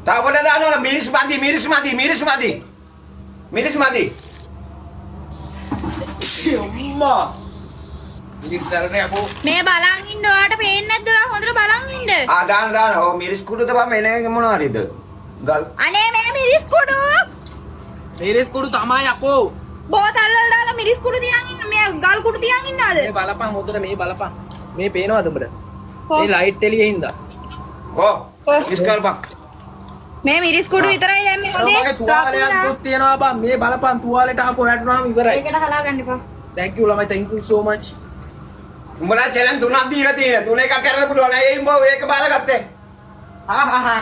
තව පොඩ දානවා මිරිස් මදි. අම්මා. මිරිස් තරනේ අපෝ. මේ බලන් ඉන්න ඔයාලට පේන්නේ නැද්ද? ඔයා හොඳට බලන් ඉන්න. දාන. ඕ මිරිස් කුඩුද බං එනේ මොනවාරිද? ගල්. අනේ මේ මිරිස් කුඩු. මිරිස් කුඩු තමයි අපෝ. බෝතල් වල දාලා මිරිස් කුඩු තියන් ඉන්න. මේ ගල් කුඩු තියන් ඉන්නවද? මේ බලපන් හොඳට මේ බලපන්. මේ පේනවද උඹට? මේ ලයිට් එළියේ හින්දා. ඕ ඉස්කල්පන්. මේ මිරිස් කුඩු විතරයි දැන් මේ හොදේ. ඔයාගේ තුවාලයක් දුක් තියනවා බං. මේ බලපන් තුවාලෙට ආපහු වැටුනහම ඉවරයි. ඒකට හලා ගන්න එපා. Thank you ළමයි. Thank you so much. උඹලා චැලෙන්ජ් තුනක් දීලා තියෙන. තුන එකක් කරන්න පුළුවන්. ඒ උඹ ඒක බාරගත්තේ.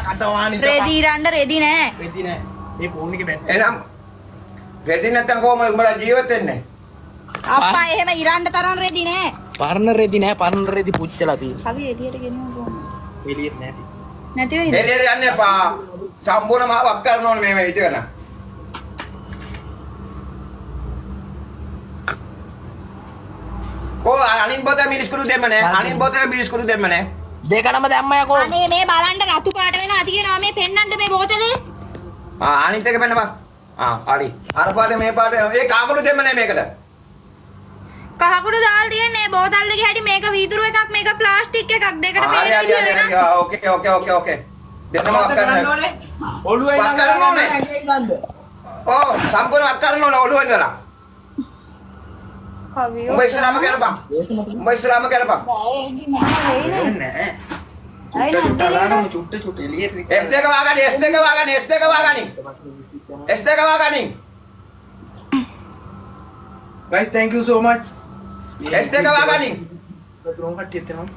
කටවානි. රෙදි ඉරන්න රෙදි නෑ. වෙදි නෑ. මේ ෆෝන් එකේ බැටරි. එහෙනම් රෙදි නැත්තම් කොහොමද උඹලා ජීවත් වෙන්නේ? අප්පා එහෙම ඉරන්න තරම් රෙදි නෑ. පරණ රෙදි නෑ. පරණ රෙදි පුච්චලා තියෙනවා. කවි එළියට ගෙනියමු කොහොමද? එළියට නෑ. නැතිව ඉන්න. එළියට යන්න එපා. සම්පූර්ණයෙන්ම වක් කරන්න ඕනේ මේ හිටගෙන. කො අනිත් බෝතල් මිරිස් කුඩු දෙන්න නෑ. අනිත් බෝතල් මිරිස් කුඩු දෙන්න නෑ. දෙකනම දැම්ම යකෝ. අනේ මේ බලන්න රතු පාට වෙලා තියෙනවා මේ පෙන්නන්න මේ බෝතලේ. අනිත් එක පෙන්නපන්. හරි. අර පාට මේ පාට ඒ කාකුඩු දෙන්න නෑ මේකට. කහකුඩු දාලා තියන්නේ බෝතල් දෙකේ හැටි මේක වීදුරු එකක් මේක ප්ලාස්ටික් එකක් දෙකට පේන විදිය වෙනස්. ඕකේ. දෙන්නම වක් කරන්න ඕනේ. ඔළුවේ වක් කරන්න ඕනේ. ඔව් සම්පූර්ණ වක් කරන්න ඕනේ ඔළුවෙන් ඉඳලා. කවියෝ. උඹ ඉස්සරහම කරපන්. නෑ. චුට්ට එළියට. S2 වාගනි. Guys, thank you so much. S2 වාගනි. තුරුම් කට්ටිය එතනවා.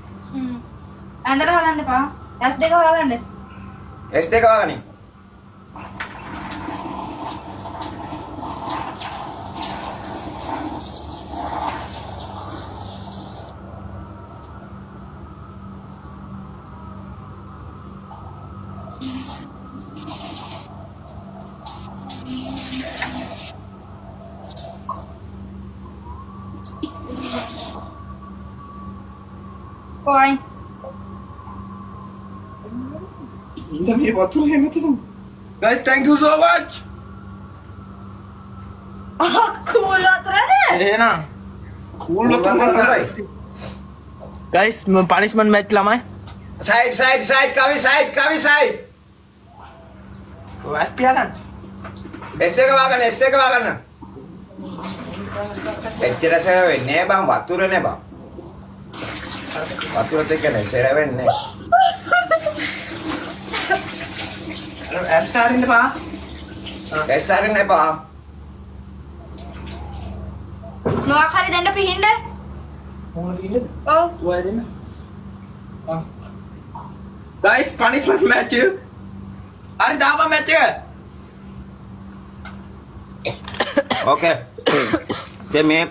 ඇඳට හලන්න එපා. S2 හොයාගන්න. S2 වාගනි. කොයි. ඉඳ මේ වතුර හැමතැනම. Guys, thank you so much. Cool වතුරද? එහෙනම් cool වතුර නෑ. Guys, punishment match ළමයි. Side කවි side. වැස් පියාගන්න. S2 වාගන්න. එච්චර සර වෙන්නේ බං වතුර නේ බං. වතුරත් එක්ක නේ සර වෙන්නේ. ඇස්ටාරින්න පා. ඇස්ටාරින්න එපා. මොකක් හරි දෙන්න පිහින්න. මොනවද ඉන්නද? ඔව්. ඔය දෙන්න. Guys, punishment match. හරි දාපන් match එක. ඕකේ. දැන් මේ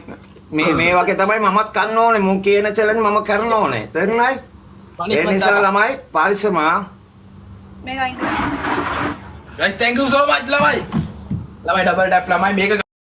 වගේ තමයි මමත් කරන්න ඕනේ. මුන් කියන චැලෙන්ජ් මම කරන්න ඕනේ. තේරුණායි? ඒ නිසා ළමයි පරිස්සම. මේක අයින් කරන්න. Guys, thank you so much ළමයි. ළමයි double tap ළමයි මේක